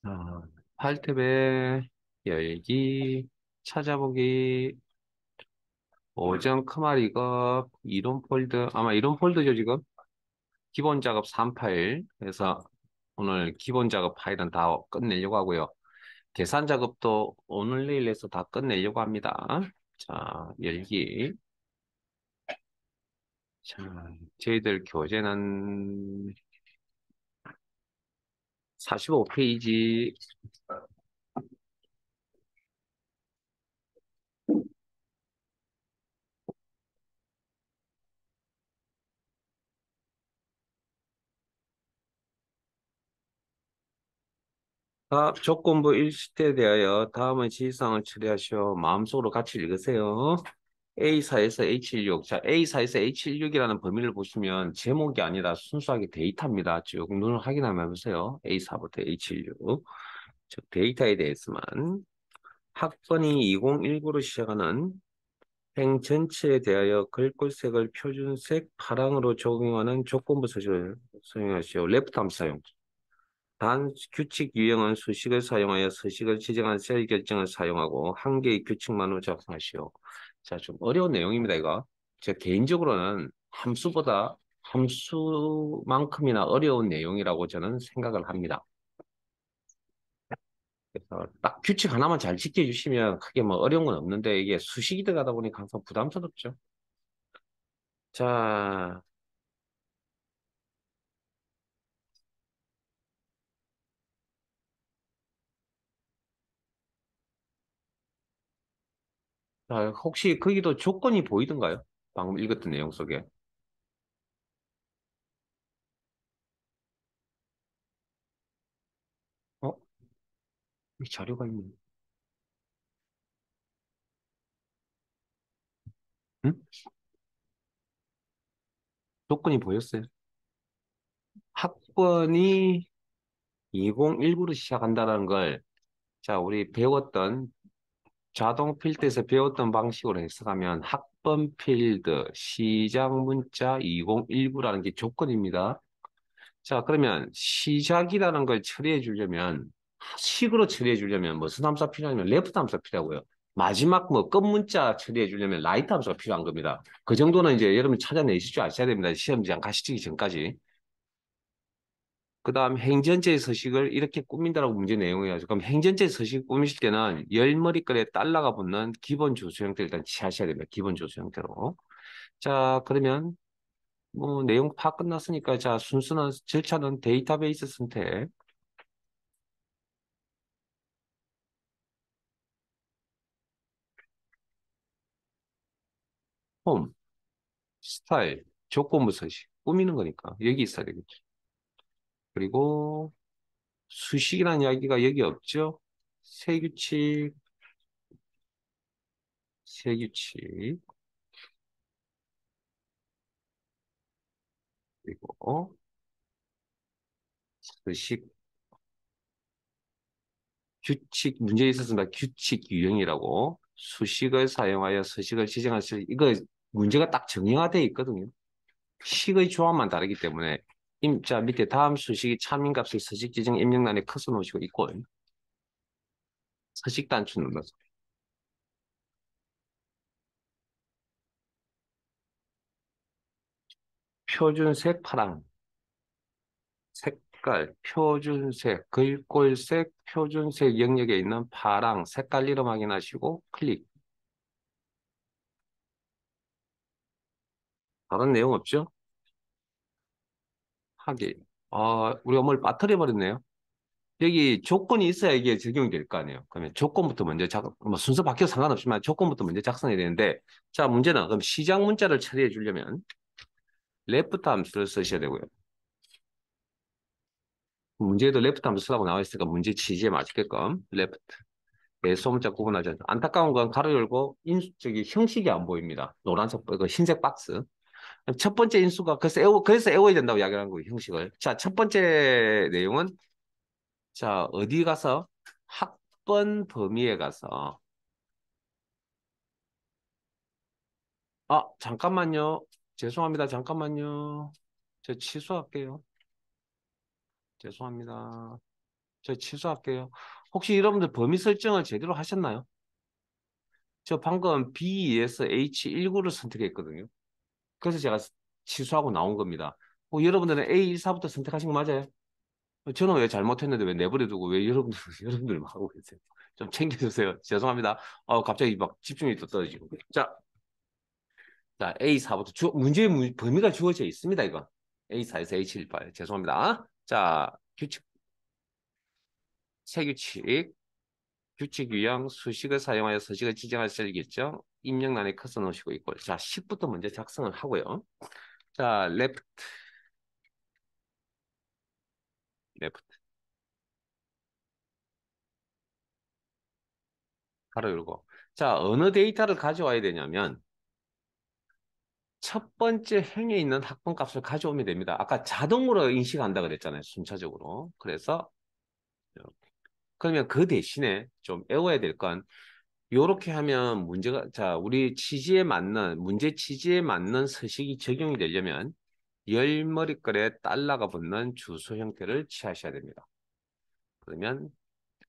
자, 8탭에 열기, 찾아보기, 오전 크마리가 이론 폴드, 아마 이론 폴드죠, 지금? 기본 작업 3 파일. 그래서 오늘 기본 작업 파일은 다 끝내려고 하고요. 계산 작업도 오늘 내일 해서 다 끝내려고 합니다. 자, 열기. 자, 저희들 교재는 45페이지. 조건부 일시에 대하여 다음의 지시사항을 처리하시오. 마음속으로 같이 읽으세요. A사에서 H16. 자, A사에서 H16이라는 범위를 보시면 제목이 아니라 순수하게 데이터입니다. 쭉 눈을 확인하면 보세요. A사부터 H16. 즉, 데이터에 대해서만. 학번이 2019로 시작하는 행 전체에 대하여 글꼴색을 표준색 파랑으로 적용하는 조건부 서식을 사용하시오. 레프트 함수 사용. 단 규칙 유형은 수식을 사용하여 서식을 지정한 셀 결정을 사용하고 한 개의 규칙만으로 작성하시오. 자, 좀 어려운 내용입니다, 이거. 제가 개인적으로는 함수보다 함수만큼이나 어려운 내용이라고 저는 생각을 합니다. 그래서 딱 규칙 하나만 잘 지켜주시면 크게 뭐 어려운 건 없는데 이게 수식이 들어가다 보니까 항상 부담스럽죠. 자, 혹시 거기도 조건이 보이던가요? 방금 읽었던 내용 속에. 어? 이 자료가 있네. 응? 조건이 보였어요. 학번이 2019로 시작한다는 걸, 자, 우리 배웠던 자동 필드에서 배웠던 방식으로 해석하면 학번 필드 시작 문자 2019라는 게 조건입니다. 자, 그러면 시작이라는 걸 처리해 주려면, 식으로 처리해 주려면 무슨 함수가 필요하냐면 레프트 함수가 필요하고요. 마지막 뭐 끝 문자 처리해 주려면 라이트 함수가 필요한 겁니다. 그 정도는 이제 여러분 찾아내실 줄 아셔야 됩니다. 시험장 가시기 전까지. 그 다음 행전제 서식을 이렇게 꾸민다라고 문제 내용이어서 그럼 행전제 서식 꾸미실 때는 열머리글에 달러가 붙는 기본 조수 형태를 일단 취하셔야 됩니다. 기본 조수 형태로. 자, 그러면 뭐 내용 파악 끝났으니까 자, 순수는 절차는 데이터베이스 선택, 홈, 스타일, 조건부 서식 꾸미는 거니까 여기 있어야 되겠죠. 그리고 수식이라는 이야기가 여기 없죠. 세규칙, 세규칙, 그리고 서식 규칙, 문제에 있었습니다. 규칙 유형이라고 수식을 사용하여 서식을 지정할 수, 이거 문제가 딱 정형화되어 있거든요. 식의 조합만 다르기 때문에 자, 밑에 다음 수식이 참인값을 서식 지정 입력란에 커서 놓으시고 있고, 서식 단추 눌러서. 표준색 파랑, 색깔, 표준색, 글꼴색, 표준색 영역에 있는 파랑, 색깔 이름 확인하시고 클릭. 다른 내용 없죠? 하기. 우리가 뭘 빠뜨려 버렸네요. 여기 조건이 있어야 이게 적용이 될 거 아니에요. 그러면 조건부터 먼저 뭐 순서 바뀌어도 상관없지만 조건부터 먼저 작성해야 되는데, 자, 문제는 그럼 시작 문자를 처리해 주려면 레프트 함수를 쓰셔야 되고요. 문제에도 레프트 함수 쓰라고 나와 있으니까 문제 취지에 맞게끔 레프트. 네, 소문자 구분하죠. 안타까운 건 가로 열고 저기 형식이 안 보입니다. 노란색, 그 흰색 박스. 첫 번째 인수가 그래서 애워야 된다고 이야기하는 거예요, 형식을. 자, 첫 번째 내용은 자, 어디 가서 학번 범위에 가서 잠깐만요. 죄송합니다. 잠깐만요. 저 취소할게요. 죄송합니다. 저 취소할게요. 혹시 여러분들 범위 설정을 제대로 하셨나요? 저 방금 B에서 H19를 선택했거든요. 그래서 제가 취소하고 나온 겁니다. 여러분들은 A14부터 선택하신 거 맞아요? 저는 왜 잘못했는데 왜 내버려두고 왜 여러분들, 여러분들만 하고 계세요? 좀 챙겨주세요. 죄송합니다. 갑자기 막 집중이 또 떨어지고. 자, A4부터 문제의 범위가 주어져 있습니다, 이거. A4에서 H18. 죄송합니다. 자, 세규칙. 규칙 유형, 수식을 사용하여 서식을 지정할 수 있겠죠? 입력란에 커서 놓으시고 있고. 자, 10부터 먼저 작성을 하고요. 자, left, 가로 열고. 자, 어느 데이터를 가져와야 되냐면, 첫 번째 행에 있는 학번 값을 가져오면 됩니다. 아까 자동으로 인식한다 그랬잖아요. 순차적으로. 그래서, 이렇게. 그러면 그 대신에 좀 외워야 될 건, 요렇게 하면 문제가, 자, 우리 취지에 맞는, 문제 취지에 맞는 서식이 적용이 되려면, 열 머리글에 달러가 붙는 주소 형태를 취하셔야 됩니다. 그러면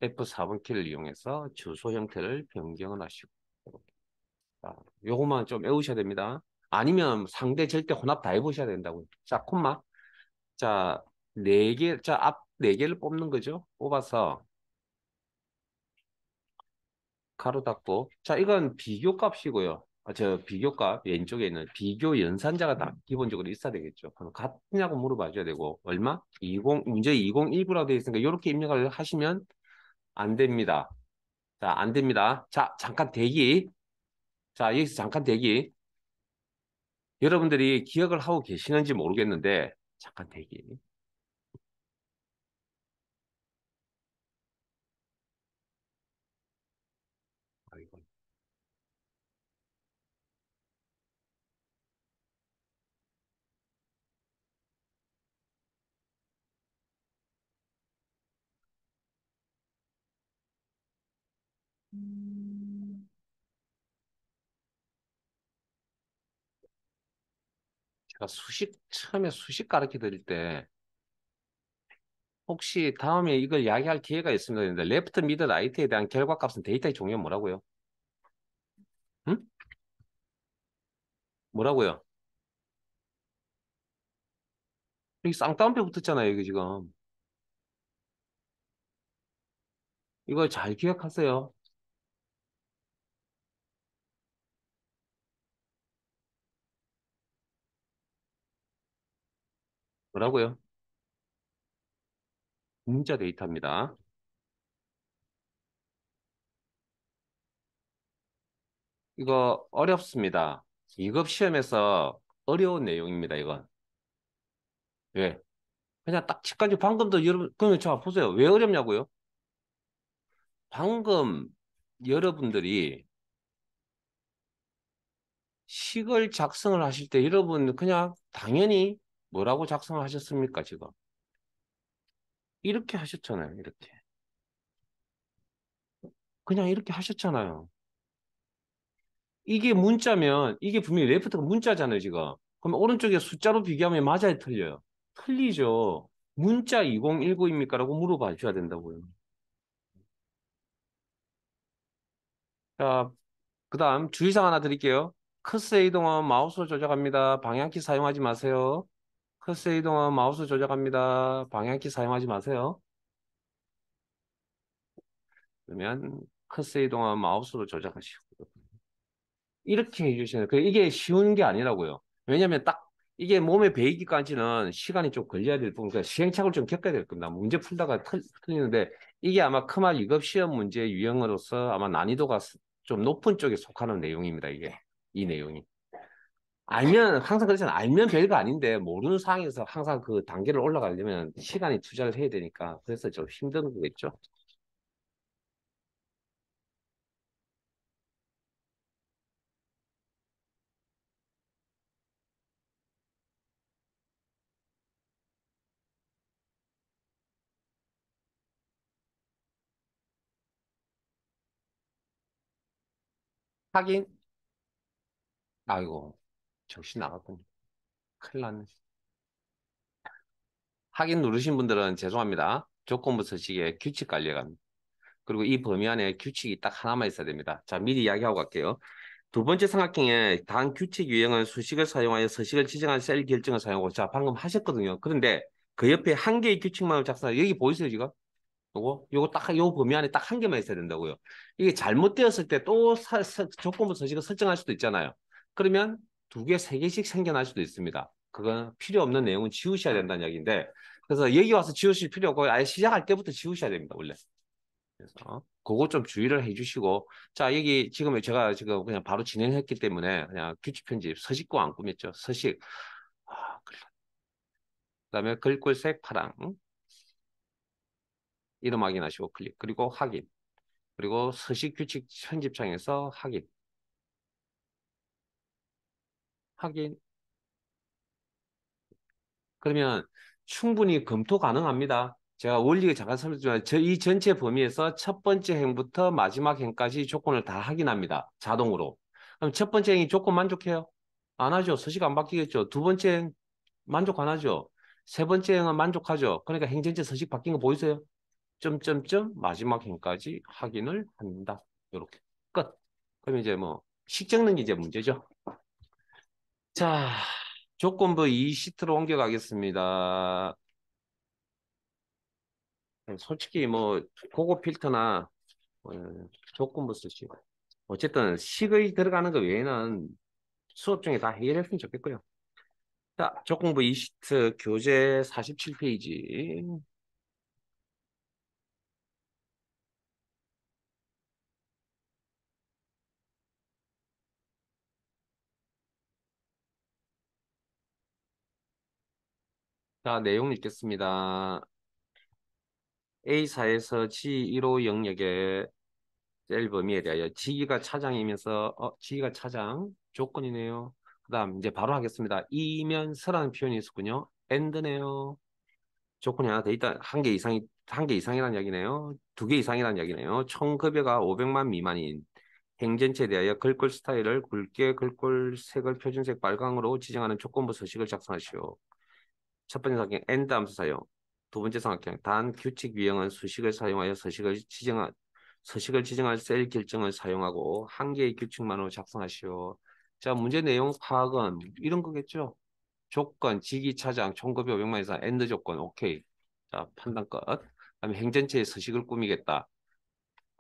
F4번 키를 이용해서 주소 형태를 변경을 하시고, 자, 요것만 좀 외우셔야 됩니다. 아니면 상대 절대 혼합 다 해보셔야 된다고요. 자, 콤마. 자, 앞 네 개를 뽑는 거죠. 뽑아서 가로 닫고. 자, 이건 비교값이고요. 저 비교값 왼쪽에 있는 비교 연산자가 다 기본적으로 있어야 되겠죠. 그럼 같냐고 물어봐 줘야 되고 얼마? 20 문제 2019라고 되어 있으니까 이렇게 입력을 하시면 안 됩니다. 자, 안 됩니다. 자, 잠깐 대기. 자, 여기서 잠깐 대기. 여러분들이 기억을 하고 계시는지 모르겠는데 잠깐 대기. 아이고. 제가 처음에 수식 가르쳐 드릴 때 혹시 다음에 이걸 이야기할 기회가 있으면 되는데 레프트, 미드, 라이트에 대한 결과값은 데이터의 종류 뭐라고요? 응? 뭐라고요? 여기 쌍따옴표 붙었잖아요, 이거 지금. 이거 잘 기억하세요. 뭐라고요? 문자 데이터입니다. 이거 어렵습니다. 2급 시험에서 어려운 내용입니다, 이건. 왜? 그냥 딱 직관적 방금도 여러분, 그러면 자, 보세요. 왜 어렵냐고요? 방금 여러분들이 식을 작성을 하실 때 여러분 그냥 당연히 뭐라고 작성을 하셨습니까, 지금? 이렇게 하셨잖아요, 이렇게. 그냥 이렇게 하셨잖아요. 이게 문자면, 이게 분명히 레프트가 문자잖아요, 지금. 그럼 오른쪽에 숫자로 비교하면 맞아요, 틀려요? 틀리죠. 문자 2019입니까? 라고 물어봐 줘야 된다고요. 자, 그 다음 주의사항 하나 드릴게요. 커서 이동은 마우스 조작합니다. 방향키 사용하지 마세요. 커서 이동은 마우스 조작합니다. 방향키 사용하지 마세요. 그러면 커서 이동은 마우스로 조작하시고. 이렇게 해주시는, 이게 쉬운 게 아니라고요. 왜냐면 딱 이게 몸에 배이기까지는 시간이 좀 걸려야 될 부분, 그러니까 시행착오를 좀 겪어야 될 겁니다. 문제 풀다가 틀리는데 이게 아마 크말 2급 시험 문제 유형으로서 아마 난이도가 좀 높은 쪽에 속하는 내용입니다. 이게 이 내용이. 알면 항상 그렇잖아요. 알면 별거 아닌데 모르는 상황에서 항상 그 단계를 올라가려면 시간이 투자를 해야 되니까 그래서 좀 힘든 거겠죠. 하긴 아이고 정신 나갔군요. 큰일 났네. 확인 누르신 분들은 죄송합니다. 조건부 서식의 규칙 관리가 합니다. 그리고 이 범위 안에 규칙이 딱 하나만 있어야 됩니다. 자, 미리 이야기하고 갈게요. 두 번째 삼각형에 단 규칙 유형은 수식을 사용하여 서식을 지정한 셀 결정을 사용하고, 자, 방금 하셨거든요. 그런데 그 옆에 한 개의 규칙만 작성하, 여기 보이세요, 지금? 요거 딱, 요 범위 안에 딱 한 개만 있어야 된다고요. 이게 잘못되었을 때 또 조건부 서식을 설정할 수도 있잖아요. 그러면 두 개, 세 개씩 생겨날 수도 있습니다. 그건 필요 없는 내용은 지우셔야 된다는 이야기인데, 그래서 여기 와서 지우실 필요 없고, 아예 시작할 때부터 지우셔야 됩니다, 원래. 그래서 그거 좀 주의를 해주시고, 자, 여기 지금 제가 지금 그냥 바로 진행했기 때문에 그냥 규칙 편집, 서식도 안 꾸몄죠. 서식. 그다음에 글꼴색 파랑, 이름 확인하시고 클릭, 그리고 확인, 그리고 서식 규칙 편집창에서 확인, 확인. 그러면 충분히 검토 가능합니다. 제가 원리 잠깐 설명드리지만 이 전체 범위에서 첫 번째 행부터 마지막 행까지 조건을 다 확인합니다. 자동으로. 그럼 첫 번째 행이 조건 만족해요? 안 하죠. 서식 안 바뀌겠죠. 두 번째 행 만족 안 하죠. 세 번째 행은 만족하죠. 그러니까 행 전체 서식 바뀐 거 보이세요? 점점점 마지막 행까지 확인을 한다. 이렇게 끝. 그럼 이제 뭐 식 적는 게 이제 문제죠. 자, 조건부 2시트로 옮겨가겠습니다. 솔직히 뭐 고급 필터나 어, 조건부 쓰시 어쨌든 식의 들어가는 거 외에는 수업 중에 다 해결했으면 좋겠고요. 자, 조건부 2시트 교재 47페이지. 자, 내용 읽겠습니다. A사에서 G1호 영역의 셀 범위에 대하여 지기가 차장이면서 지기가 차장 조건이네요. 그다음 이제 바로 하겠습니다. 이면서라는 표현이 있었군요. and네요. 조건이 하나 더 있다. 한 개 이상이라는 이야기네요. 두 개 이상이라는 이야기네요. 총 급여가 500만 미만인 행전체에 대하여 글꼴 스타일을 굵게 글꼴 색을 표준색 빨강으로 지정하는 조건부 서식을 작성하시오. 첫 번째 사항 and 함수 사용. 두 번째 사항 단 규칙 유형은 수식을 사용하여 서식을 지정할 셀 결정을 사용하고 한 개의 규칙만으로 작성하시오. 자, 문제 내용 파악은 이런 거겠죠? 조건, 직위 차장, 총급여 500만 이상, 엔드 조건, 오케이. 자, 판단 끝. 그다음에 행전체의 서식을 꾸미겠다.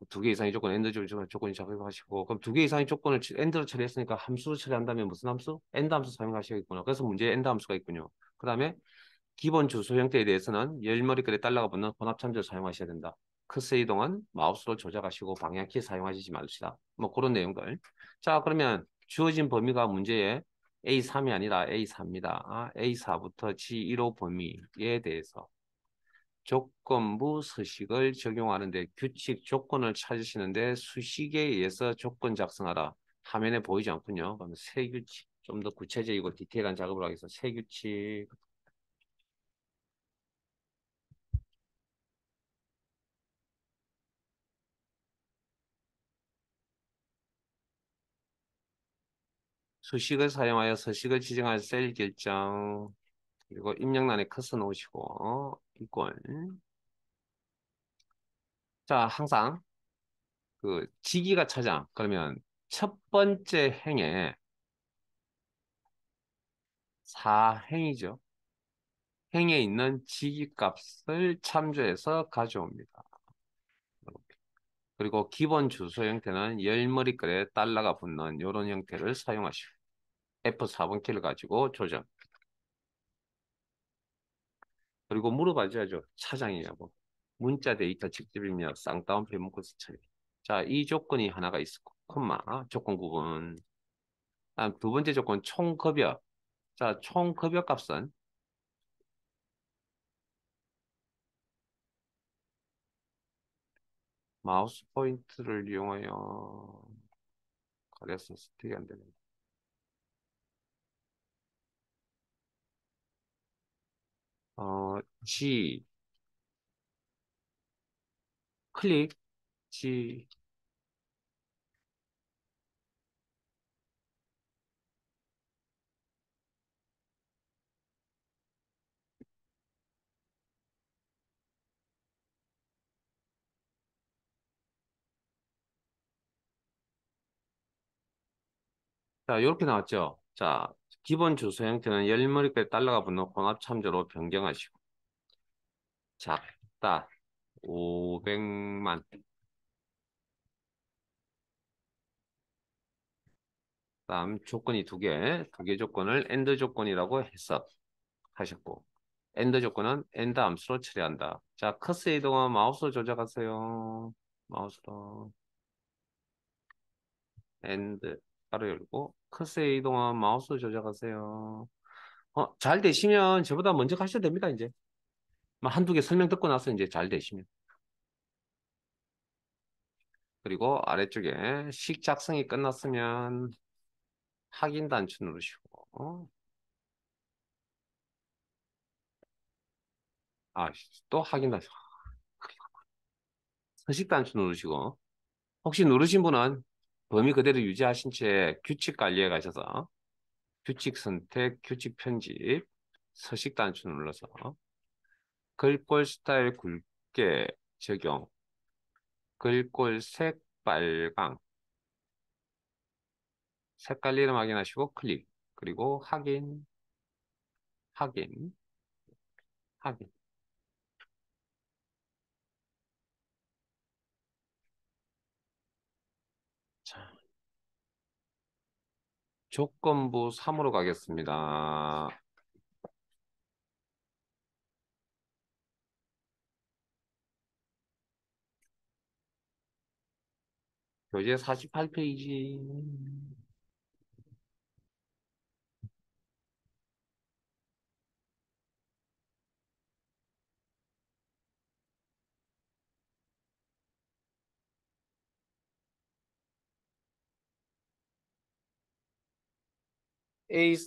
두 개 이상의 조건, 엔드 조건이 작업하시고, 그럼 두 개 이상의 조건을 엔드로 처리했으니까 함수로 처리한다면 무슨 함수? 엔드 함수 사용하셔야겠구나. 그래서 문제에 엔드 함수가 있군요. 그 다음에 기본 주소 형태에 대해서는 열머리글에 달러가 붙는 혼합참조를 사용하셔야 된다. 커서 이동은 마우스로 조작하시고 방향키 사용하시지 마시다. 뭐 그런 내용들. 자, 그러면 주어진 범위가 문제에 A3이 아니라 A4입니다. A4부터 G1호 범위에 대해서 조건부 서식을 적용하는데 규칙 조건을 찾으시는데 수식에 의해서 조건 작성하라. 화면에 보이지 않군요. 그러면 세 규칙, 좀 더 구체적이고 디테일한 작업을 하기 위해서 세 규칙, 수식을 사용하여 서식을 지정할 셀 결정, 그리고 입력란에 커서 놓으시고 이꼴. 자, 항상 그 지기가 차장 그러면 첫 번째 행에 4행이죠. 행에 있는 지기 값을 참조해서 가져옵니다. 그리고 기본 주소 형태는 열머리글에 달러가 붙는 이런 형태를 사용하시고 F4번 키를 가지고 조정. 그리고 물어봐줘야죠. 차장이냐고. 문자 데이터 직접 입력, 쌍따옴표 문구수 처리. 자, 이 조건이 하나가 있고, 콤마, 조건 구분. 다음 두 번째 조건, 총급여. 자, 총급여 값은 마우스 포인트를 이용하여 가려서 스틱이 안 되네. G, 클릭, G, 자, 이렇게 나왔죠? 자, 기본 주소 형태는 열머리까지 달러가 붙는 혼합 참조로 변경하시고, 작다, 500만. 다음 조건이 두 개 조건을 AND 조건이라고 해석하셨고, AND 조건은 AND 함수로 처리한다. 자, 커스 이동은 마우스 조작하세요. 마우스로 AND 가로 열고, 커스 이동은 마우스 조작하세요. 잘 되시면 저보다 먼저 가셔도 됩니다, 이제. 한두 개 설명 듣고 나서 이제 잘 되시면. 그리고 아래쪽에 식 작성이 끝났으면 확인 단추 누르시고, 아, 또 확인 단추. 서식 단추 누르시고, 혹시 누르신 분은 범위 그대로 유지하신 채 규칙 관리에 가셔서 규칙 선택, 규칙 편집, 서식 단추 눌러서 글꼴 스타일 굵게 적용, 글꼴 색 빨강, 색깔 이름 확인하시고 클릭, 그리고 확인, 확인, 확인. 자, 조건부 3으로 가겠습니다. 교재 48페이지.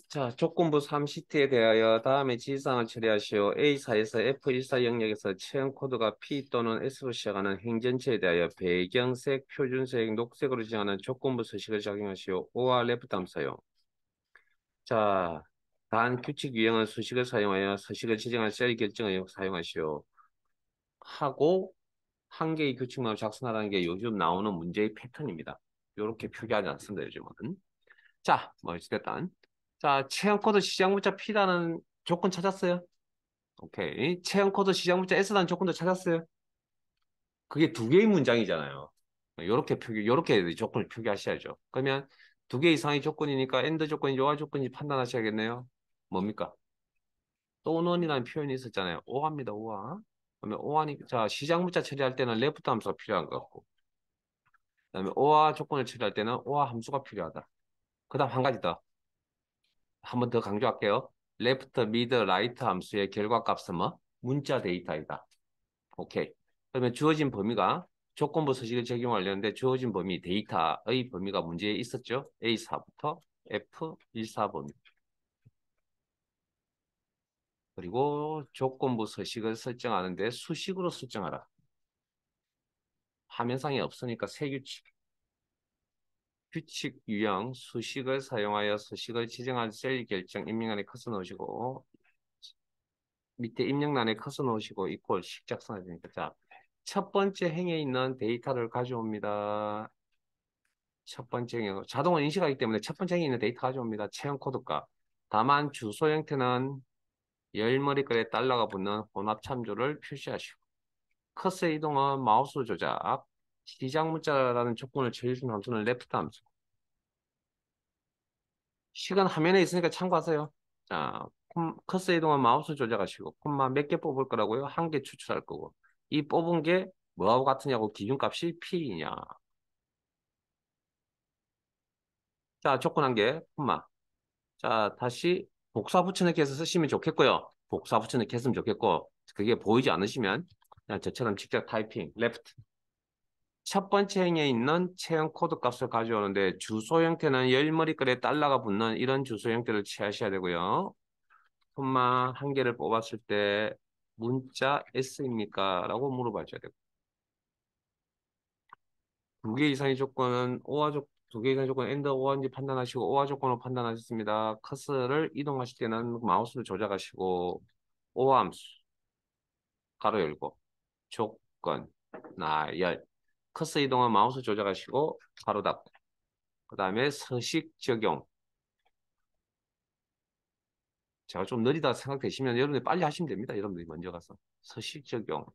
자, 조건부 3시트에 대하여 다음에 지시사항을 처리하시오. A사에서 F14 영역에서 체험 코드가 P 또는 S로 시작하는 행전체에 대하여 배경색, 표준색, 녹색으로 지정하는 조건부 서식을 작용하시오. O와 레프트 함수요. 자, 단 규칙 유형은 수식을 사용하여 서식을 지정한 셀 결정을 사용하시오. 하고 한 개의 규칙만 작성하라는 게 요즘 나오는 문제의 패턴입니다. 이렇게 표기하지 않습니다, 요즘은. 자, 뭐 어찌됐든. 자, 체험 코드 시작 문자 P라는 조건 찾았어요? 오케이. 체험 코드 시작 문자 S라는 조건도 찾았어요? 그게 두 개의 문장이잖아요. 요렇게 조건을 표기하셔야죠. 그러면 두 개 이상의 조건이니까 AND 조건이 요하 조건인지 판단하셔야겠네요. 뭡니까? 또는이라는 표현이 있었잖아요. 오합니다, 오하. 그러면 오하니, 자, 시작 문자 처리할 때는 레프트 함수가 필요한 것 같고, 그다음에 오하 조건을 처리할 때는 오하 함수가 필요하다. 그 다음 한 가지 더. 한 번 더 강조할게요. left, mid, right 함수의 결과값은 뭐? 문자 데이터이다. 오케이. 그러면 주어진 범위가 조건부 서식을 적용하려는데 주어진 범위 데이터의 범위가 문제에 있었죠. A4부터 F14 범위. 그리고 조건부 서식을 설정하는데 수식으로 설정하라. 화면상에 없으니까 새 규칙. 규칙 유형 수식을 사용하여 서식을 지정한 셀 결정 입력란에 커서 넣으시고 밑에 입력란에 커서 놓으시고 이퀄 식 작성해야 되니까 자, 첫 번째 행에 있는 데이터를 가져옵니다. 첫 번째 행에 자동으로 인식하기 때문에 첫 번째 행에 있는 데이터 가져옵니다. 체험 코드값. 다만 주소 형태는 열머리글에 달러가 붙는 혼합 참조를 표시하시고 커서 이동은 마우스 조작 시작 문자라는 조건을 처리해준 함수는 레프트 함수. 시간 화면에 있으니까 참고하세요. 자, 커서 이동은 마우스 조작하시고 콤마 몇 개 뽑을 거라고요? 한 개 추출할 거고 이 뽑은 게 뭐하고 같으냐고 기준값이 P이냐. 자, 조건 한 개, 콤마. 자, 다시 복사 붙여넣기해서 쓰시면 좋겠고요. 복사 붙여넣기 했으면 좋겠고 그게 보이지 않으시면 그냥 저처럼 직접 타이핑, 레프트. 첫 번째 행에 있는 체형 코드 값을 가져오는데 주소 형태는 열머리글에 달러가 붙는 이런 주소 형태를 취하셔야 되고요. 콤마 한 개를 뽑았을 때 문자 S입니까? 라고 물어봐줘야 되고 두 개 이상의 조건은 두 개 이상의 조건은 AND OR인지 판단하시고 OR 조건으로 판단하셨습니다. 커서를 이동하실 때는 마우스를 조작하시고 OR 함수 가로 열고 조건 나열 커서 이동은 마우스 조작하시고 가로 닫고 그 다음에 서식 적용 제가 좀 느리다 생각되시면 여러분들 빨리 하시면 됩니다. 여러분들이 먼저 가서. 서식 적용.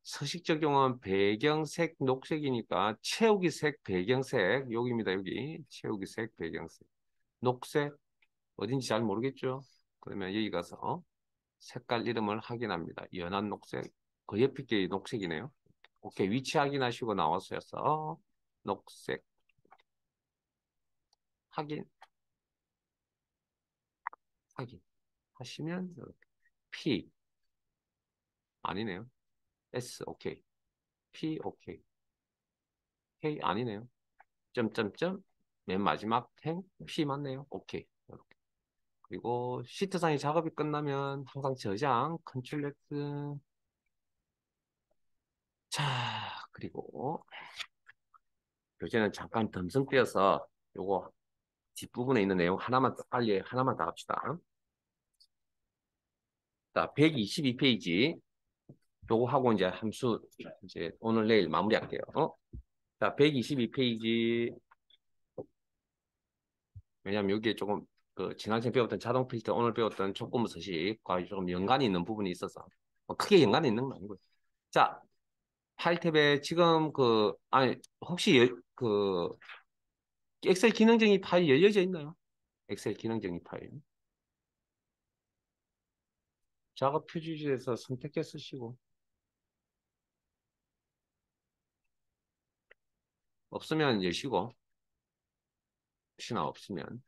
서식 적용은 배경색 녹색이니까 채우기 색 배경색 여기입니다. 여기 채우기 색 배경색 녹색 어딘지 잘 모르겠죠. 그러면 여기 가서 색깔 이름을 확인합니다. 연한 녹색 그 옆에 게 녹색이네요. 오케이 위치 확인하시고 나왔어요. 녹색 확인 확인 하시면 이렇게 P 아니네요. S 오케이 P 오케이 K 아니네요. 점점점 맨 마지막 행 P 맞네요. 오케이 이렇게. 그리고 시트상의 작업이 끝나면 항상 저장 컨트롤 X 자 그리고 교재는 잠깐 덤성 띄어서 요거 뒷부분에 있는 내용 하나만 더 빨리 하나만 더 합시다. 자 122페이지 요거 하고 이제 함수 이제 오늘 내일 마무리할게요. 자 122페이지 왜냐면 여기에 조금 그 지난주에 배웠던 자동 필터 오늘 배웠던 조건부 서식과 조금 연관이 있는 부분이 있어서 뭐 크게 연관이 있는 건 아니고요. 자, 파일 탭에 지금 그 아니 혹시 그 엑셀 기능정의 파일 열려져 있나요? 엑셀 기능정의 파일. 작업 표지지에서 선택해 쓰시고 없으면 여시고 혹시나 없으면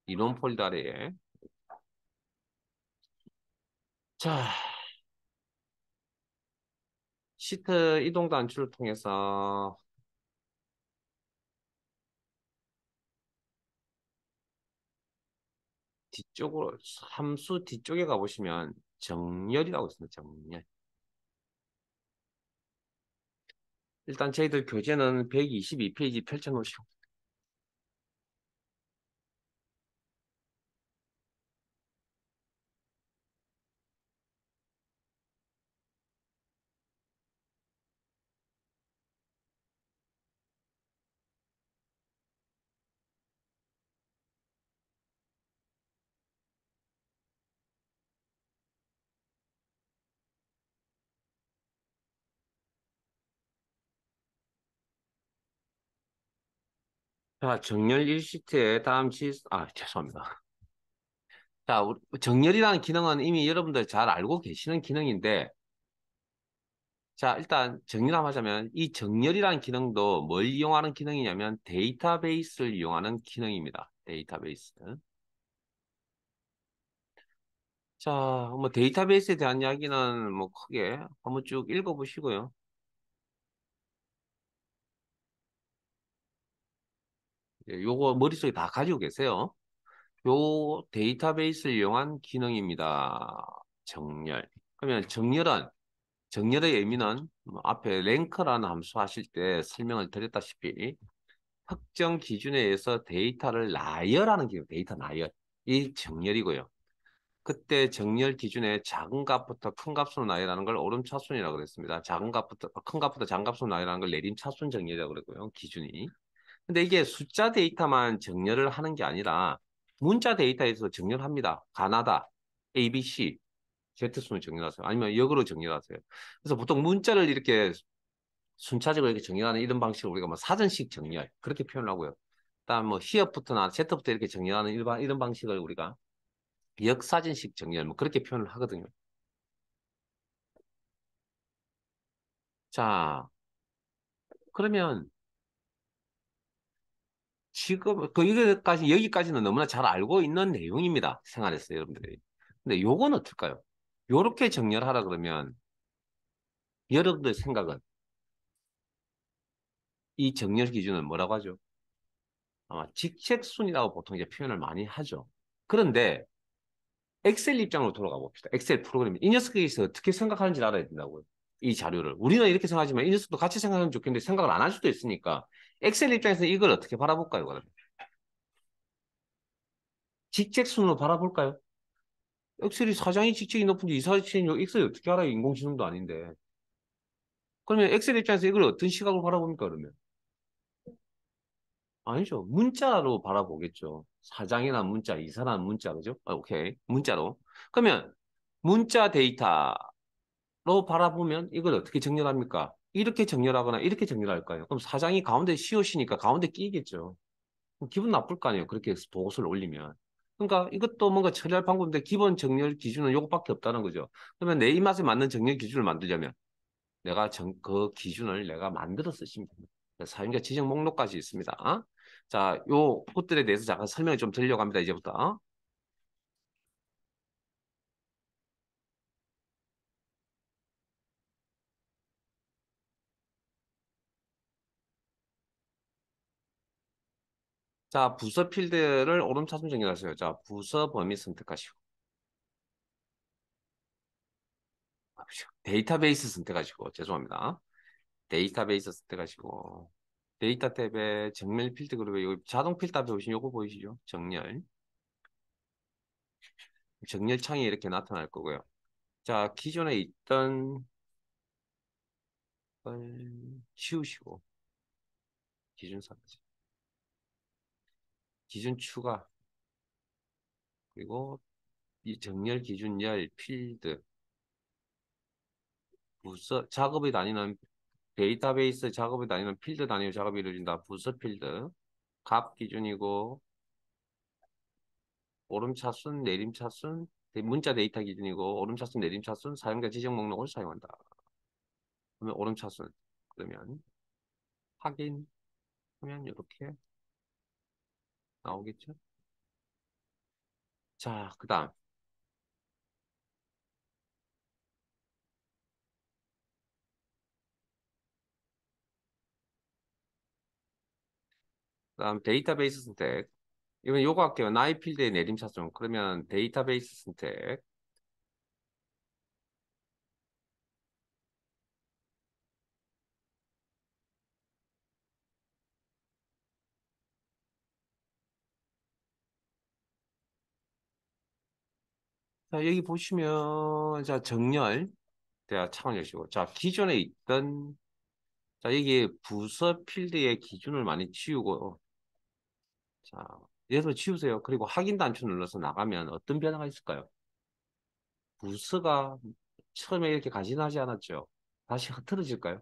이론 폴더 아래에 자 시트 이동 단추를 통해서 뒤쪽으로 함수 뒤쪽에 가보시면 정렬이라고 있습니다. 정렬. 일단 저희들 교재는 122페이지 펼쳐놓으시고 자 정렬 1시트에 다음 죄송합니다. 자 정렬이라는 기능은 이미 여러분들 잘 알고 계시는 기능인데 자 일단 정리를 하자면 이 정렬이라는 기능도 뭘 이용하는 기능이냐면 데이터베이스를 이용하는 기능입니다. 데이터베이스. 자, 뭐 데이터베이스에 대한 이야기는 뭐 크게 한번 쭉 읽어보시고요. 요거 머릿속에 다 가지고 계세요. 요 데이터베이스를 이용한 기능입니다. 정렬. 그러면 정렬의 의미는 뭐 앞에 랭크라는 함수 하실 때 설명을 드렸다시피 특정 기준에 의해서 데이터를 나열하는 기능, 데이터 나열. 이 정렬이고요. 그때 정렬 기준에 작은 값부터 큰 값으로 나열하는 걸 오름차순이라고 그랬습니다. 작은 값부터 큰 값부터 작은 값으로 나열하는 걸 내림차순 정렬이라고 그러고요. 기준이. 근데 이게 숫자 데이터만 정렬을 하는 게 아니라 문자 데이터에서 정렬합니다. 가나다, ABC, Z수는 정렬하세요. 아니면 역으로 정렬하세요. 그래서 보통 문자를 이렇게 순차적으로 이렇게 정렬하는 이런 방식을 우리가 뭐 사전식 정렬 그렇게 표현하고요. 그다음 뭐 히어부터나 Z부터 이렇게 정렬하는 이런 방식을 우리가 역사진식 정렬 뭐 그렇게 표현을 하거든요. 자, 그러면 지금 그 이거까지 여기까지는 너무나 잘 알고 있는 내용입니다. 생활에서 여러분들이. 근데 요건 어떨까요? 요렇게 정렬하라 그러면 여러분들 생각은 이 정렬 기준은 뭐라고 하죠? 아마 직책순이라고 보통 이제 표현을 많이 하죠. 그런데 엑셀 입장으로 돌아가 봅시다. 엑셀 프로그램. 이 녀석에서 어떻게 생각하는지 알아야 된다고요. 이 자료를. 우리는 이렇게 생각하지만 이 녀석도 같이 생각하면 좋겠는데 생각을 안 할 수도 있으니까 엑셀 입장에서 이걸 어떻게 바라볼까요? 그러면? 직책순으로 바라볼까요? 엑셀이 사장이 직책이 높은지 이사 직책이 엑셀이 어떻게 알아요? 인공지능도 아닌데. 그러면 엑셀 입장에서 이걸 어떤 시각으로 바라봅니까? 그러면? 아니죠. 문자로 바라보겠죠. 사장이나 문자, 이사라는 문자, 그죠? 오케이. 문자로. 그러면 문자 데이터로 바라보면 이걸 어떻게 정렬합니까? 이렇게 정렬하거나 이렇게 정렬할까요? 그럼 사장이 가운데 씌우시니까 가운데 끼겠죠. 그럼 기분 나쁠 거 아니에요. 그렇게 해서 보고서를 올리면. 그러니까 이것도 뭔가 처리할 방법인데 기본 정렬 기준은 이것밖에 없다는 거죠. 그러면 내 입맛에 맞는 정렬 기준을 만들려면 그 기준을 내가 만들어 쓰시면 됩니다. 사용자 지정 목록까지 있습니다. 자, 요 것들에 대해서 잠깐 설명을 좀 드리려고 합니다. 이제부터. 자, 부서 필드를 오름차순 정렬하세요. 자, 부서 범위 선택하시고. 데이터베이스 선택하시고. 죄송합니다. 데이터베이스 선택하시고. 데이터 탭에 정렬 필드 그룹에 여기 자동 필터 앞에 보시면 요거 보이시죠? 정렬. 정렬 창이 이렇게 나타날 거고요. 자, 기존에 있던 걸 치우시고. 기준 삭제. 기준 추가. 그리고 이 정렬 기준 열 필드 부서 작업이 다니는 데이터베이스 작업이 다니는 필드 단위로 작업이 이루어진다. 부서 필드 값 기준이고 오름차순 내림차순 문자 데이터 기준이고 오름차순 내림차순 사용자 지정 목록을 사용한다. 그러면 오름차순 그러면 확인하면 이렇게 나오겠죠. 자, 그다음 데이터베이스 선택. 이번 요거 할게요. 나이 필드의 내림차순. 그러면 데이터베이스 선택. 자, 여기 보시면 자 정렬 대화 창을 여시고 자 기존에 있던 자 여기 부서 필드의 기준을 많이 지우고 자 얘를 지우세요. 그리고 확인 단추 눌러서 나가면 어떤 변화가 있을까요? 부서가 처음에 이렇게 간신하지 않았죠. 다시 흐트러질까요?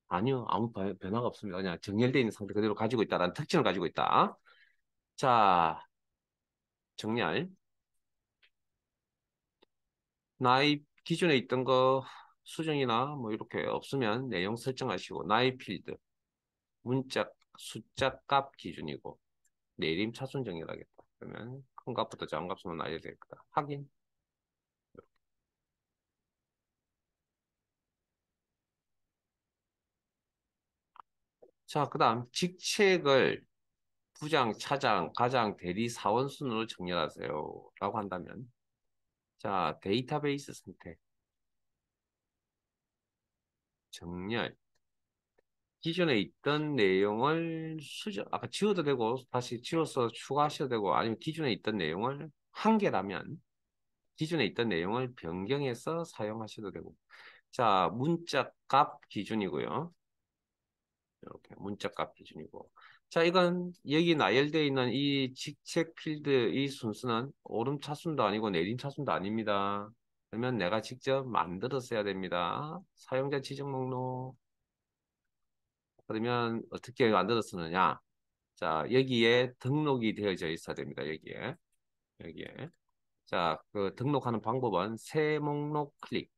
아니요. 아무 변화가 없습니다. 그냥 정렬되어 있는 상태 그대로 가지고 있다라는 특징을 가지고 있다. 자, 정렬. 나이 기존에 있던 거 수정이나 뭐 이렇게 없으면 내용 설정하시고 나이 필드 문자 숫자 값 기준이고 내림 차순 정렬하겠다. 그러면 큰 값부터 작은 값으로 나눠야 되겠다. 확인. 자, 그다음 직책을 부장, 차장, 과장, 대리, 사원 순으로 정렬하세요. 라고 한다면 자, 데이터베이스 선택, 정렬. 기존에 있던 내용을 아까 지워도 되고, 다시 지워서 추가하셔도 되고, 아니면 기존에 있던 내용을 한 개라면, 기존에 있던 내용을 변경해서 사용하셔도 되고. 자, 문자 값 기준이고요. 이렇게 문자값 기준이고. 자, 이건 여기 나열되어 있는 이 직책 필드 이 순서는 오름 차순도 아니고 내림 차순도 아닙니다. 그러면 내가 직접 만들었어야 됩니다. 사용자 지정 목록. 그러면 어떻게 만들어 쓰느냐? 자, 여기에 등록이 되어져 있어야 됩니다. 여기에. 자, 그 등록하는 방법은 새 목록 클릭.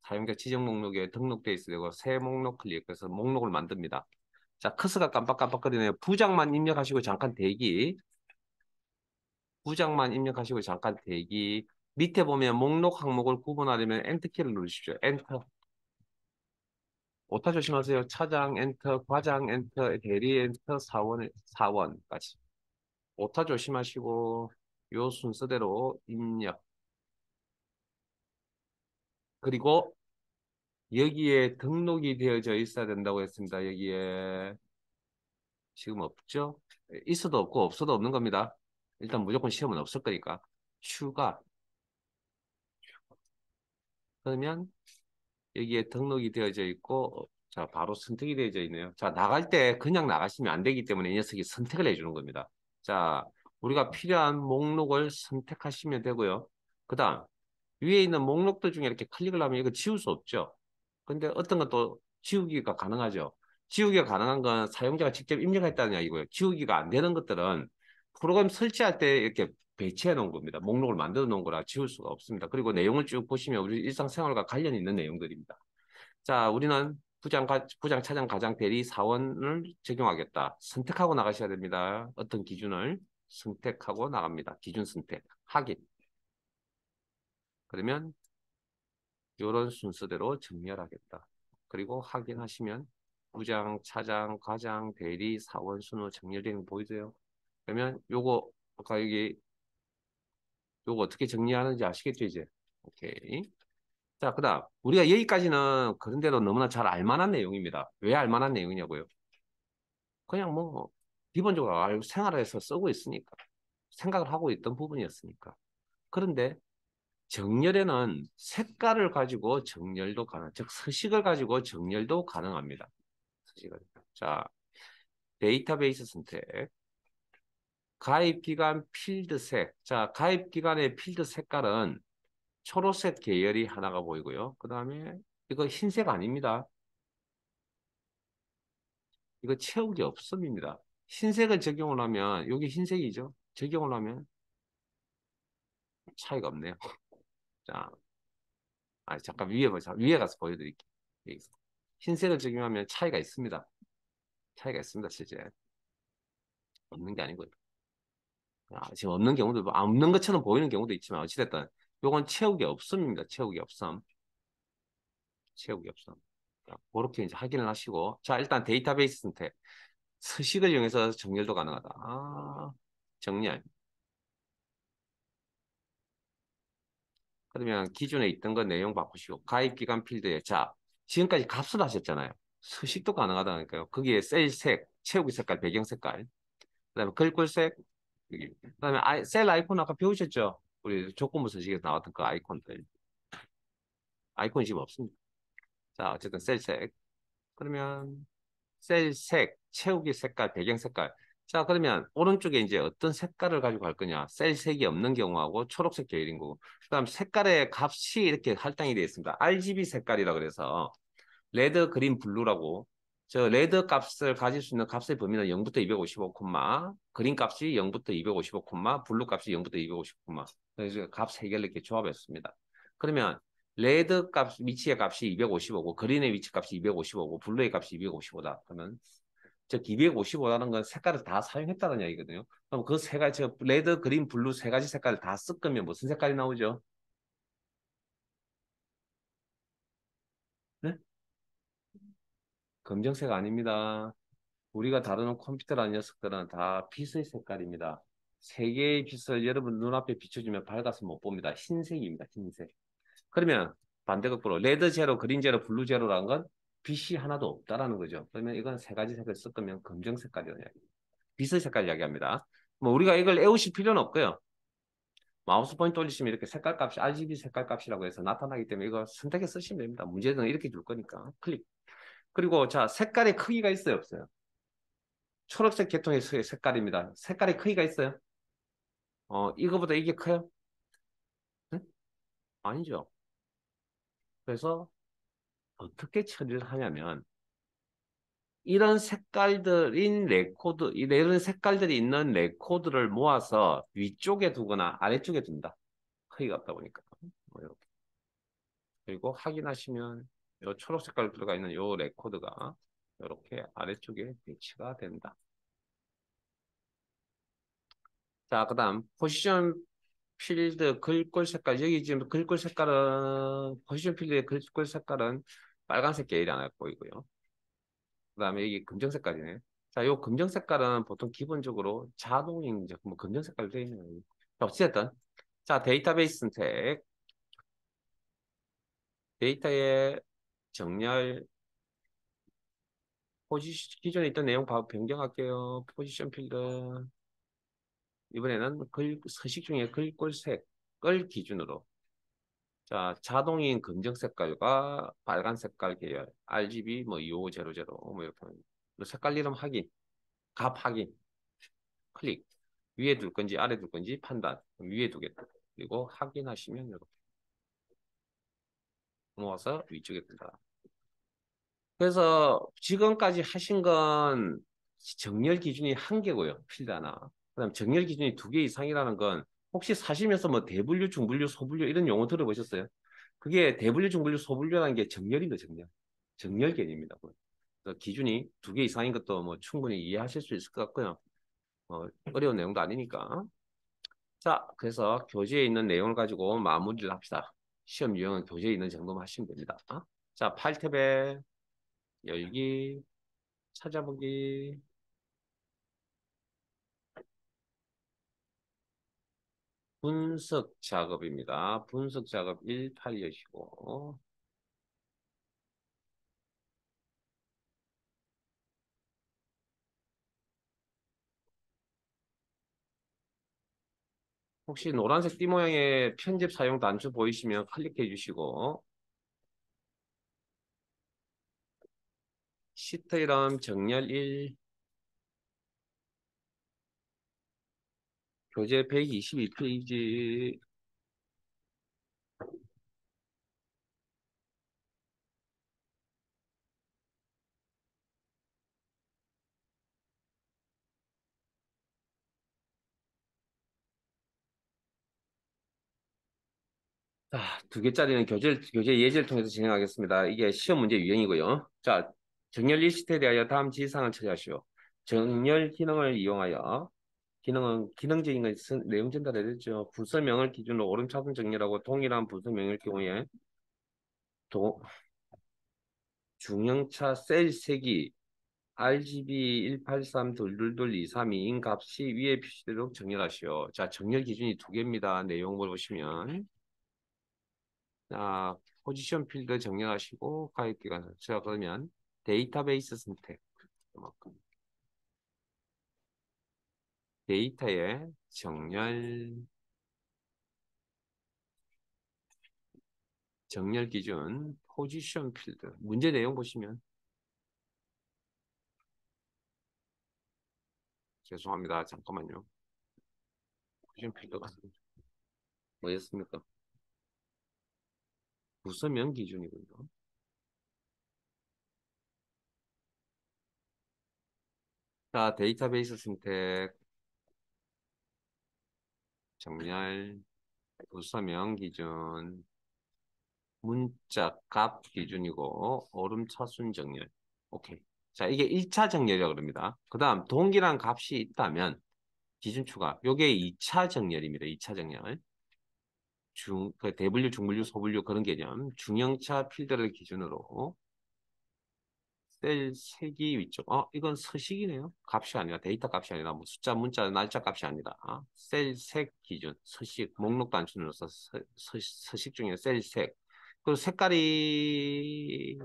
사용자 지정 목록에 등록되어 있어야 되고 새 목록 클릭해서 목록을 만듭니다. 자, 커서가 깜빡깜빡거리네요. 부장만 입력하시고 잠깐 대기. 부장만 입력하시고 잠깐 대기. 밑에 보면 목록 항목을 구분하려면 엔터키를 누르십시오. 엔터. 오타 조심하세요. 차장 엔터, 과장 엔터, 대리 엔터, 사원까지. 오타 조심하시고 요 순서대로 입력. 그리고 여기에 등록이 되어져 있어야 된다고 했습니다. 여기에 지금 없죠? 있어도 없고 없어도 없는 겁니다. 일단 무조건 시험은 없을 거니까. 추가. 그러면 여기에 등록이 되어져 있고 자, 바로 선택이 되어져 있네요. 자, 나갈 때 그냥 나가시면 안 되기 때문에 이 녀석이 선택을 해주는 겁니다. 자, 우리가 필요한 목록을 선택하시면 되고요. 그 다음, 위에 있는 목록들 중에 이렇게 클릭을 하면 이거 지울 수 없죠. 근데 어떤 것도 지우기가 가능하죠. 지우기가 가능한 건 사용자가 직접 입력했다는 이야기고요. 지우기가 안 되는 것들은 프로그램 설치할 때 이렇게 배치해 놓은 겁니다. 목록을 만들어 놓은 거라 지울 수가 없습니다. 그리고 내용을 쭉 보시면 우리 일상생활과 관련 있는 내용들입니다. 자, 우리는 부장, 차장, 과장, 대리, 사원을 적용하겠다. 선택하고 나가셔야 됩니다. 어떤 기준을 선택하고 나갑니다. 기준 선택, 확인. 그러면 이런 순서대로 정렬하겠다. 그리고 확인하시면 부장, 차장, 과장, 대리, 사원 순으로 정렬되는 거 보이세요? 그러면 요거 아까 여기 요거 어떻게 정리하는지 아시겠죠, 이제? 오케이. 자, 그다음 우리가 여기까지는 그런데도 너무나 잘 알만한 내용입니다. 왜 알만한 내용이냐고요? 그냥 뭐 기본적으로 생활에서 쓰고 있으니까 생각을 하고 있던 부분이었으니까. 그런데 정렬에는 색깔을 가지고 정렬도 가능, 즉 서식을 가지고 정렬도 가능합니다. 서식을. 자, 데이터베이스 선택, 가입 기간 필드색. 자, 가입 기간의 필드 색깔은 초록색 계열이 하나가 보이고요. 그 다음에 이거 흰색 아닙니다. 이거 채우기 없음입니다. 흰색을 적용을 하면 여기 흰색이죠. 적용을 하면 차이가 없네요. 자, 잠깐 위에 보자. 위에 가서 보여드릴게요. 여기서. 흰색을 적용하면 차이가 있습니다. 차이가 있습니다, 실제. 없는 게 아니고요. 지금 없는 경우도, 없는 것처럼 보이는 경우도 있지만, 어찌됐든, 요건 채우기 없음입니다. 채우기 없음. 채우기 없음. 자, 그렇게 이제 확인을 하시고, 자, 일단 데이터베이스 선택. 서식을 이용해서 정렬도 가능하다. 정렬. 그러면 기존에 있던 거 내용 바꾸시고, 가입 기간 필드에, 자, 지금까지 값을 하셨잖아요. 서식도 가능하다니까요. 거기에 셀 색, 채우기 색깔, 배경 색깔. 그다음에 글꼴색, 여기. 그다음에 셀 아이콘 아까 배우셨죠? 우리 조건부 서식에서 나왔던 그 아이콘들. 아이콘이 지금 없습니다. 자, 어쨌든 셀색. 그러면 셀색, 채우기 색깔, 배경 색깔. 자, 그러면 오른쪽에 이제 어떤 색깔을 가지고 갈 거냐? 셀색이 없는 경우하고 초록색 계열인 거고. 그다음 색깔의 값이 이렇게 할당이 되어 있습니다. RGB 색깔이라 그래서 레드, 그린, 블루라고. 저 레드 값을 가질 수 있는 값의 범위는 0부터 255, 그린 값이 0부터 255, 블루 값이 0부터 255. 그래서 값 3개를 이렇게 조합했습니다. 그러면 레드 값 위치의 값이 255고 그린의 위치 값이 255고 블루의 값이 255다. 그러면 즉 255라는 건 색깔을 다 사용했다는 얘기거든요. 그럼 그 세 가지 레드, 그린, 블루 세 가지 색깔을 다 섞으면 무슨 색깔이 나오죠? 네? 검정색 아닙니다. 우리가 다루는 컴퓨터라는 녀석들은 다 빛의 색깔입니다. 세 개의 빛을 여러분 눈앞에 비춰주면 밝아서 못 봅니다. 흰색입니다. 흰색. 그러면 반대극부로 레드 제로, 그린 제로, 블루 제로라는 건 빛이 하나도 없다라는 거죠. 그러면 이건 세 가지 색을 섞으면 검정 색깔이라는 이야기. 빛의 색깔 이야기합니다. 뭐 우리가 이걸 애우실 필요는 없고요. 마우스 포인트 올리시면 이렇게 색깔 값이 RGB 색깔 값이라고 해서 나타나기 때문에 이거 선택해 쓰시면 됩니다. 문제는 이렇게 줄 거니까 클릭. 그리고 자, 색깔의 크기가 있어요, 없어요? 초록색 계통의 색깔입니다. 색깔의 크기가 있어요? 이거보다 이게 커요? 응? 아니죠. 그래서 어떻게 처리를 하냐면 이런 색깔들인 레코드, 이런 색깔들이 있는 레코드를 모아서 위쪽에 두거나 아래쪽에 둔다. 크기가 없다 보니까. 뭐 이렇게. 그리고 확인하시면 이 초록 색깔 들어가 있는 이 레코드가 이렇게 아래쪽에 배치가 된다. 자, 그다음 포지션 필드 글꼴 색깔 여기 지금 글꼴 색깔은 포지션 필드의 글꼴 색깔은 빨간색 계열이 하나 보이고요. 그다음에 여기 검정 색깔이네. 자, 요 검정 색깔은 보통 기본적으로 자동인 뭐 검정 색깔로 되어 있는 거예요. 어쨌든 자, 데이터베이스 선택 데이터의 정렬 기존에 있던 내용 변경할게요. 포지션 필드 이번에는 서식 중에 글꼴 색을 기준으로 자, 자동인 검정 색깔과 빨간 색깔 계열, RGB 뭐 2500 뭐 이렇게 하면 색깔 이름 확인, 값 확인, 클릭. 위에 둘 건지 아래 둘 건지 판단. 위에 두겠다. 그리고 확인하시면 이렇게 모아서 위쪽에 둔다. 그래서 지금까지 하신 건 정렬 기준이 한 개고요. 필드 하나. 그다음 정렬 기준이 두 개 이상이라는 건 혹시 사시면서 뭐 대분류, 중분류, 소분류 이런 용어 들어보셨어요? 그게 대분류, 중분류, 소분류라는 게 정렬인 거 정렬. 정렬 개념입니다. 그래서 기준이 두 개 이상인 것도 뭐 충분히 이해하실 수 있을 것 같고요. 어려운 내용도 아니니까. 자, 그래서 교재에 있는 내용을 가지고 마무리를 합시다. 시험 유형은 교재에 있는 정도만 하시면 됩니다. 자, 8탭에 열기, 찾아보기, 분석 작업입니다. 분석 작업 1, 8 여시고 혹시 노란색 띠 모양의 편집 사용 단추 보이시면 클릭해 주시고 시트 이름 정렬 1, 교재 122페이지. 자, 두 개짜리는 교재 예제를 통해서 진행하겠습니다. 이게 시험 문제 유형이고요. 자, 정렬 리스트에 대하여 다음 지시사항을 처리하시오. 정렬 기능을 이용하여 기능은 기능적인 것은 내용 전달해야 되죠. 부서명을 기준으로 오름차순 정렬하고 동일한 부서명일 경우에 도, 중형차 셀 색이 RGB 183-222-232인 값이 위에 표시되도록 정렬하시오. 자, 정렬 기준이 두 개입니다. 내용을 보시면. 자, 포지션 필드 정렬하시고 가입기간. 자, 그러면 데이터베이스 선택. 데이터의 정렬 기준, 포지션 필드. 문제 내용 보시면 죄송합니다. 잠깐만요. 포지션 필드가 뭐였습니까? 부서명 기준이군요. 자, 데이터베이스 선택, 정렬, 부서명 기준, 문자 값 기준이고, 오름차순 정렬. 오케이. 자, 이게 1차 정렬이라고 그럽니다. 그 다음, 동일한 값이 있다면, 기준 추가. 요게 2차 정렬입니다. 2차 정렬. 대분류, 중분류, 소분류 그런 개념. 중형차 필드를 기준으로 셀 색이 위쪽. 이건 서식이네요. 값이 아니라 데이터 값이 아니라 뭐 숫자, 문자, 날짜 값이 아니라 셀 색 기준, 서식, 목록 단순으로서 서식 중에 셀 색. 그 색깔이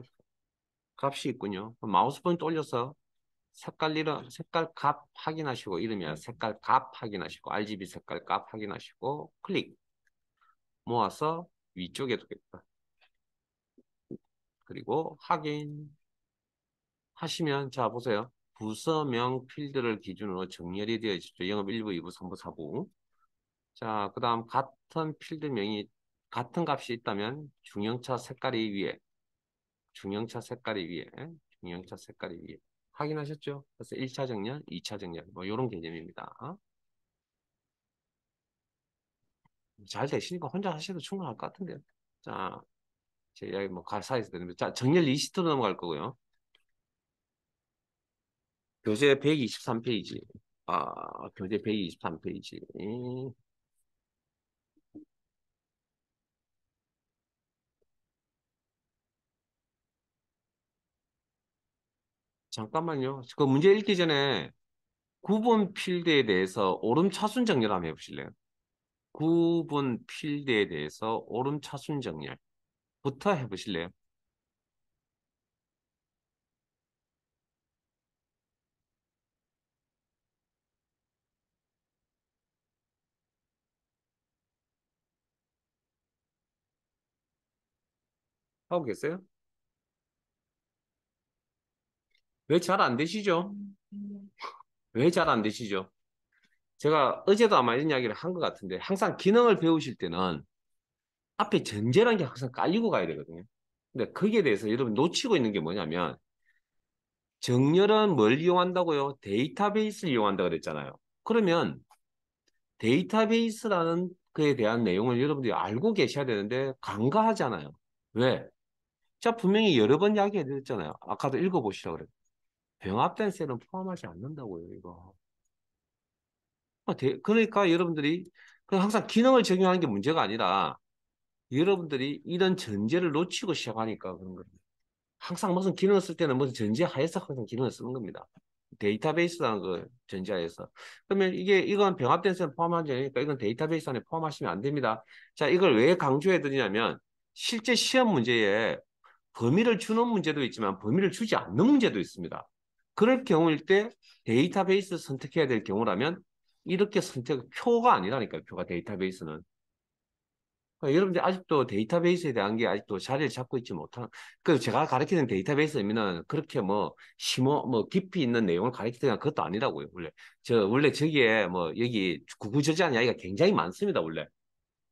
값이 있군요. 마우스 포인트 올려서 색깔 이름, 색깔 값 확인하시고 이름이야. 색깔 값 확인하시고 RGB 색깔 값 확인하시고 클릭 모아서 위쪽에 두겠다. 그리고 확인. 하시면 자 보세요. 부서명 필드를 기준으로 정렬이 되어 있죠. 영업 1부, 2부, 3부, 4부. 자, 그 다음 같은 필드명이 같은 값이 있다면 중형차 색깔이 위에, 중형차 색깔이 위에, 중형차 색깔이 위에. 확인하셨죠? 그래서 1차 정렬, 2차 정렬 뭐 이런 개념입니다. 잘 되시니까 혼자 하셔도 충분할 것 같은데요. 자, 제 이야기 뭐 가사에서 되는데 자, 정렬 리스트로 넘어갈 거고요. 교재 123페이지. 교재 123페이지. 잠깐만요. 그 문제 읽기 전에 구분 필드에 대해서 오름차순 정렬 한번 해보실래요? 구분 필드에 대해서 오름차순 정렬부터 해보실래요? 하고 계세요? 왜 잘 안 되시죠? 왜 잘 안 되시죠? 제가 어제도 아마 이런 이야기를 한 것 같은데 항상 기능을 배우실 때는 앞에 전제라는 게 항상 깔리고 가야 되거든요. 근데 거기에 대해서 여러분 놓치고 있는 게 뭐냐면 정렬은 뭘 이용한다고요? 데이터베이스를 이용한다 그랬잖아요. 그러면 데이터베이스라는 그에 대한 내용을 여러분들이 알고 계셔야 되는데 간과하잖아요. 왜? 자, 분명히 여러 번 이야기해 드렸잖아요. 아까도 읽어보시라고 그랬어요. 병합된 셀은 포함하지 않는다고요, 이거. 그러니까 여러분들이 항상 기능을 적용하는 게 문제가 아니라 여러분들이 이런 전제를 놓치고 시작하니까 그런 거예요. 항상 무슨 기능을 쓸 때는 무슨 전제하에서 항상 기능을 쓰는 겁니다. 데이터베이스라는 거 전제하에서. 그러면 이건 병합된 셀 포함하지 않으니까 이건 데이터베이스 안에 포함하시면 안 됩니다. 자, 이걸 왜 강조해 드리냐면 실제 시험 문제에 범위를 주는 문제도 있지만 범위를 주지 않는 문제도 있습니다. 그럴 경우일 때 데이터베이스 선택해야 될 경우라면 이렇게 표가 아니라니까요. 표가 데이터베이스는. 그러니까 여러분들 아직도 데이터베이스에 대한 게 아직도 자리를 잡고 있지 못한, 그래서 제가 가르치는 데이터베이스 의미는 그렇게 뭐 깊이 있는 내용을 가르치는 그것도 아니라고요, 원래. 원래 저기에 여기 구구절제한 이야기가 굉장히 많습니다, 원래.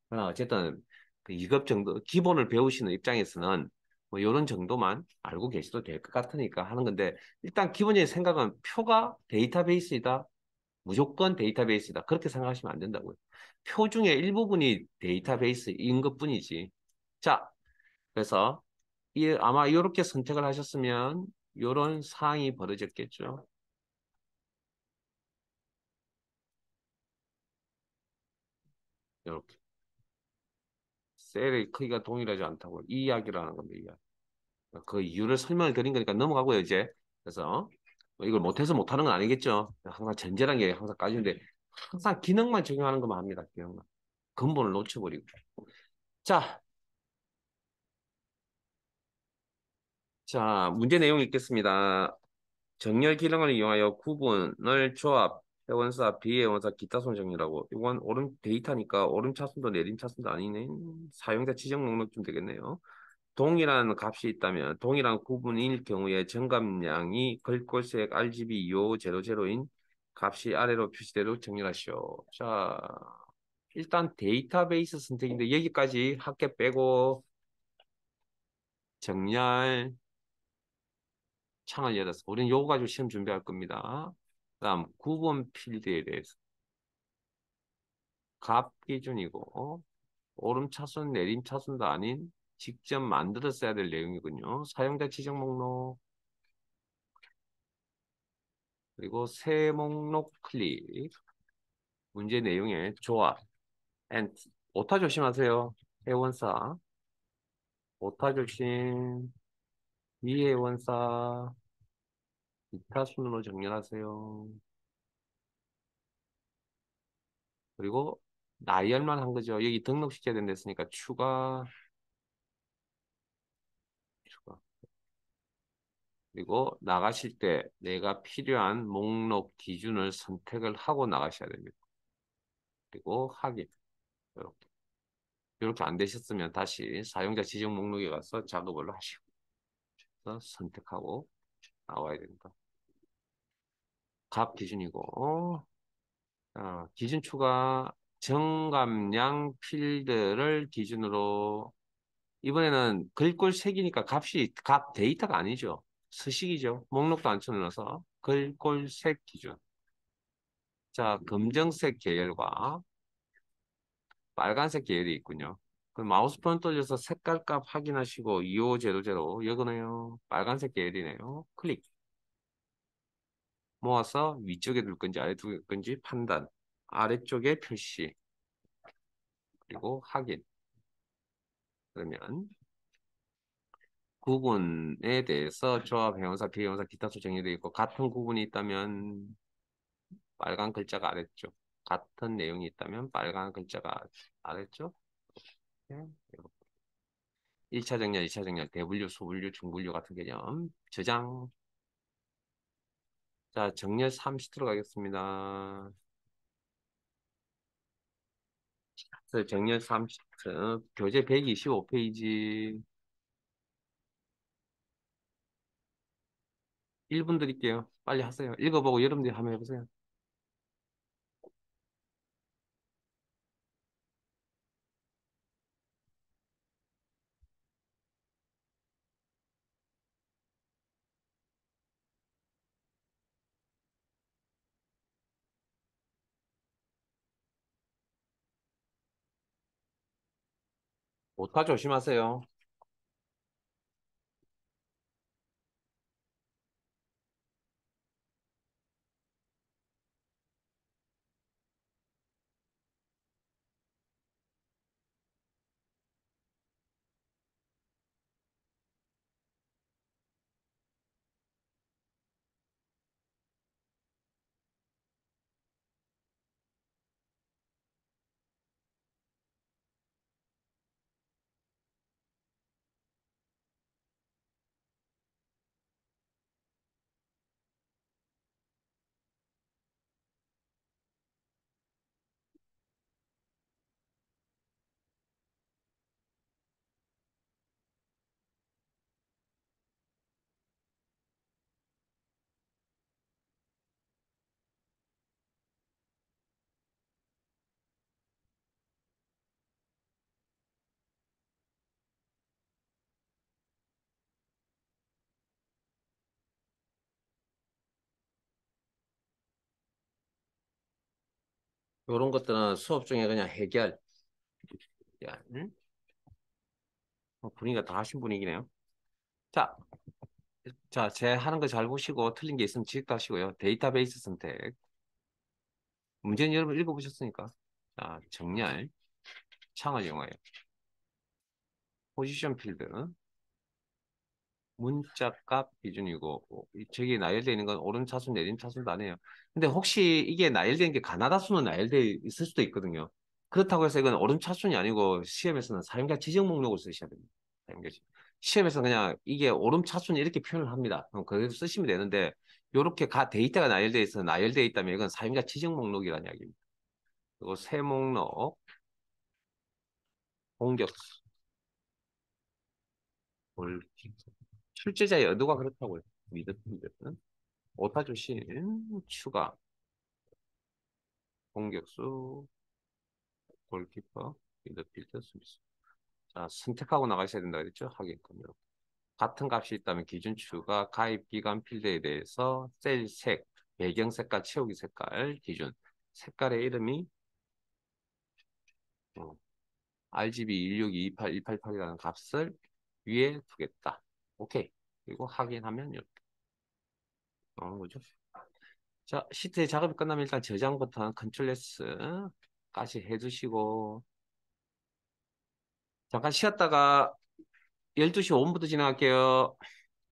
그러나 어쨌든 그 2급 정도, 기본을 배우시는 입장에서는 뭐 이런 정도만 알고 계셔도 될 것 같으니까 하는 건데, 일단 기본적인 생각은 표가 데이터베이스이다. 무조건 데이터베이스다. 그렇게 생각하시면 안 된다고요. 표 중에 일부분이 데이터베이스인 것뿐이지. 자, 그래서 아마 이렇게 선택을 하셨으면 이런 사항이 벌어졌겠죠. 이렇게 셀의 크기가 동일하지 않다고 이 이야기를 하는 겁니다. 이 이야기. 그 이유를 설명을 드린 거니까 넘어가고요, 이제. 그래서 이걸 못해서 못하는 건 아니겠죠. 항상 전제라는 게 항상 까지는데 항상 기능만 적용하는 것만 합니다. 기능만. 근본을 놓쳐버리고. 자, 자, 문제 내용 읽겠습니다. 정렬 기능을 이용하여 구분을 조합, 회원사, 비회원사, 기타 손 정리라고. 이건 오름 데이터니까 오름 차순도 내림 차순도 아니네. 사용자 지정 목록쯤 되겠네요. 동일한 값이 있다면 동일한 구분일 경우에 정감량이 글꼴색 RGB 2500인 값이 아래로 표시대로 정렬하시오. 자, 일단 데이터베이스 선택인데 여기까지 합계 빼고 정렬 창을 열어서 우리는 요거 가지고 시험 준비할 겁니다. 그다음 구분 필드에 대해서 값 기준이고 오름 차순, 내림 차순도 아닌 직접 만들어 써야 될 내용이군요. 사용자 지정 목록 그리고 새 목록 클릭 문제 내용의 조합 and 오타 조심하세요. 회원사 오타 조심 미회원사 이타 순으로 정렬하세요. 그리고 나열만 한 거죠. 여기 등록시켜야 된다 했으니까 추가. 그리고 나가실 때 내가 필요한 목록 기준을 선택을 하고 나가셔야 됩니다. 그리고 확인. 이렇게. 이렇게 안 되셨으면 다시 사용자 지정 목록에 가서 작업을 하시고 선택하고 나와야 됩니다. 값 기준이고 기준 추가 정감량 필드를 기준으로 이번에는 글꼴색이니까 값 데이터가 아니죠. 서식이죠. 목록도 안 쳐넣어서 글꼴색 기준. 자, 검정색 계열과 빨간색 계열이 있군요. 그 마우스 포인터 돌려서 색깔 값 확인하시고 2500 여기네요. 빨간색 계열이네요. 클릭. 모아서 위쪽에 둘 건지 아래 둘 건지 판단. 아래쪽에 표시. 그리고 확인. 그러면 구분에 대해서 조합, 형용사, 비형용사, 기타 수 정의되어 있고 같은 구분이 있다면 빨간 글자가 아래쪽. 같은 내용이 있다면 빨간 글자가 아래쪽. 네. 1차 정렬, 2차 정렬, 대분류, 소분류, 중분류 같은 개념. 저장. 자, 정렬 3시 들어가겠습니다. 그래서 정렬 30, 교재 125페이지. 1분 드릴게요. 빨리 하세요. 읽어보고 여러분들이 한번 해보세요. 오타 조심하세요. 이런 것들은 수업 중에 그냥 해결. 야, 응? 분위기가 다 하신 분위기네요. 자, 자, 제 하는 거 잘 보시고 틀린 게 있으면 지적도 하시고요. 데이터베이스 선택. 문제는 여러분 읽어보셨으니까. 자, 정렬, 창을 이용하여 포지션 필드, 문자값 기준이고 저기 나열되어 있는 건 오른 차순, 내림 차순도 아니에요. 근데 혹시 이게 나열된 게 가나다 수는 나열되어 있을 수도 있거든요. 그렇다고 해서 이건 오름 차순이 아니고 시험에서는 사용자 지정 목록을 쓰셔야 됩니다. 사용자 지정. 시험에서 그냥 이게 오름 차순 이렇게 표현을 합니다. 그럼 그래서 쓰시면 되는데 이렇게 데이터가 나열되어 있어 나열되어 있다면 이건 사용자 지정 목록이라는 이야기입니다. 그리고 새 목록, 공격수, 볼팅. 출제자의 의도가 그렇다고요. 미드필드는 오타 조심, 추가, 공격수, 골키퍼, 미드필더, 수비수. 자, 선택하고 나가셔야 된다 그랬죠? 하게끔요. 같은 값이 있다면 기준 추가, 가입 기간 필드에 대해서 셀 색, 배경 색깔, 채우기 색깔 기준. 색깔의 이름이 RGB 1628188이라는 값을 위에 두겠다. 오케이. 그리고 확인하면 이렇게 나오는 거죠. 자, 시트의 작업이 끝나면 일단 저장부터 컨트롤 S까지 해주시고 잠깐 쉬었다가 12시 5분부터 진행할게요.